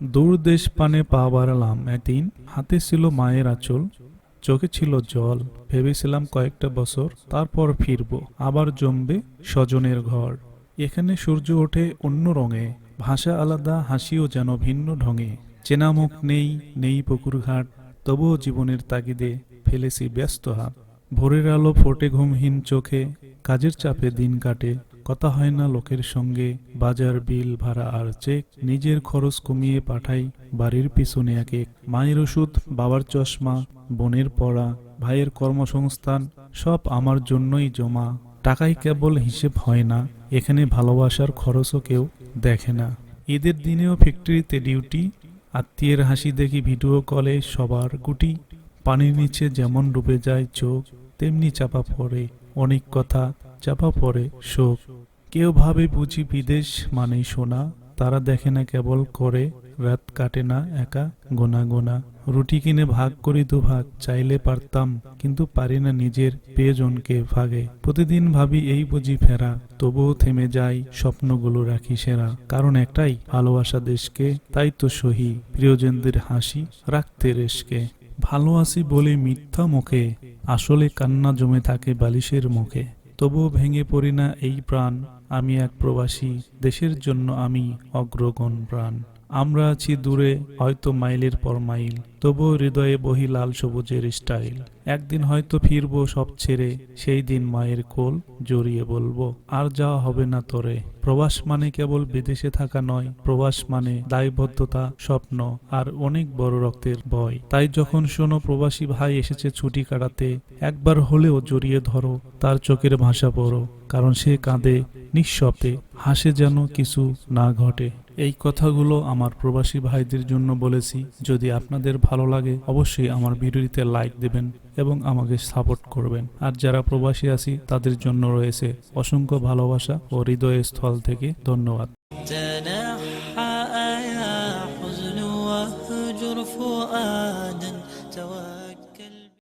দূর দেশ পানে পা বাড়ালাম একদিন, হাতে ছিল মায়ের আঁচল, চোখে ছিল জল। ভেবেছিলাম কয়েকটা বছর তারপর ফিরবো, আবার জমবে স্বজনের ঘর। এখানে সূর্য ওঠে অন্য রঙে, ভাষা আলাদা, হাসিও যেন ভিন্ন ঢঙে। চেনা মুখ নেই, নেই পুকুর ঘাট, তবুও জীবনের তাগিদে ফেলেছি ব্যস্ত হাত। ভোরের আলো ফোটে ঘুমহীন চোখে, কাজের চাপে দিন কাটে। কথা হয় না লোকের সঙ্গে, বাজার বিল ভাড়া আর চেক। নিজের খরচ কমিয়ে পাঠাই বাড়ির পিছনে এক এক। মায়ের ওষুধ, বাবার চশমা, বোনের পড়া, ভাইয়ের কর্মসংস্থান, সব আমার জন্যই জমা। টাকাই কেবল হিসেব হয় না, এখানে ভালোবাসার খরচও কেউ দেখে না। ঈদের দিনেও ফ্যাক্টরিতে ডিউটি, আত্মীয়ের হাসি দেখি ভিডিও কলে সবার গুটি। পানির নিচে যেমন ডুবে যায় চোখ, তেমনি চাপা পড়ে অনেক কথা, চাপা পড়ে শোক। কেউ ভাবে বুঝি বিদেশ মানেই সোনা, তারা দেখে না কেবল করে, রাত কাটে না একা গোনা গোনা। রুটি কিনে ভাগ করি দুভাগ, চাইলে পারতাম কিন্তু পারি না নিজের প্রিয়জনকে ভাগে। প্রতিদিন ভাবি এই বুঝি ফেরা, তবুও থেমে যাই, স্বপ্নগুলো রাখি সেরা। কারণ একটাই, ভালোবাসা দেশকে, তাই তো সহি প্রিয়জনদের হাসি রাখতে রেশকে। ভালো আছি বলে মিথ্যা মুখে, আসলে কান্না জমে থাকে বালিশের মুখে। তবুও ভেঙে পড়ি না এই প্রাণ, আমি এক প্রবাসী, দেশের জন্য আমি অগ্রগণ প্রাণ। আমরা আছি দূরে হয়তো মাইলের পর মাইল, তবুও হৃদয়ে বহি লাল সবুজের স্টাইল। একদিন হয়তো ফিরবো সব ছেড়ে, সেই দিন মায়ের কোল জড়িয়ে বলবো, আর যাওয়া হবে না তোরে। প্রবাস মানে কেবল বিদেশে থাকা নয়, প্রবাস মানে দায়বদ্ধতা, স্বপ্ন আর অনেক বড় রক্তের বয়। তাই যখন শোনো প্রবাসী ভাই এসেছে ছুটি কাটাতে, একবার হলেও জড়িয়ে ধরো, তার চোখের ভাষা পড়ো। কারণ সে কাঁদে নিঃশব্দে, হাসে যেন কিছু না ঘটে। এই কথাগুলো আমার প্রবাসী ভাইদের জন্য বলেছি। যদি আপনাদের ভালো লাগে অবশ্যই আমার ভিডিওটিতে লাইক দেবেন এবং আমাকে সাপোর্ট করবেন। আর যারা প্রবাসী আছি তাদের জন্য রয়েছে অসংখ্য ভালোবাসা ও হৃদয়স্থল থেকে ধন্যবাদ।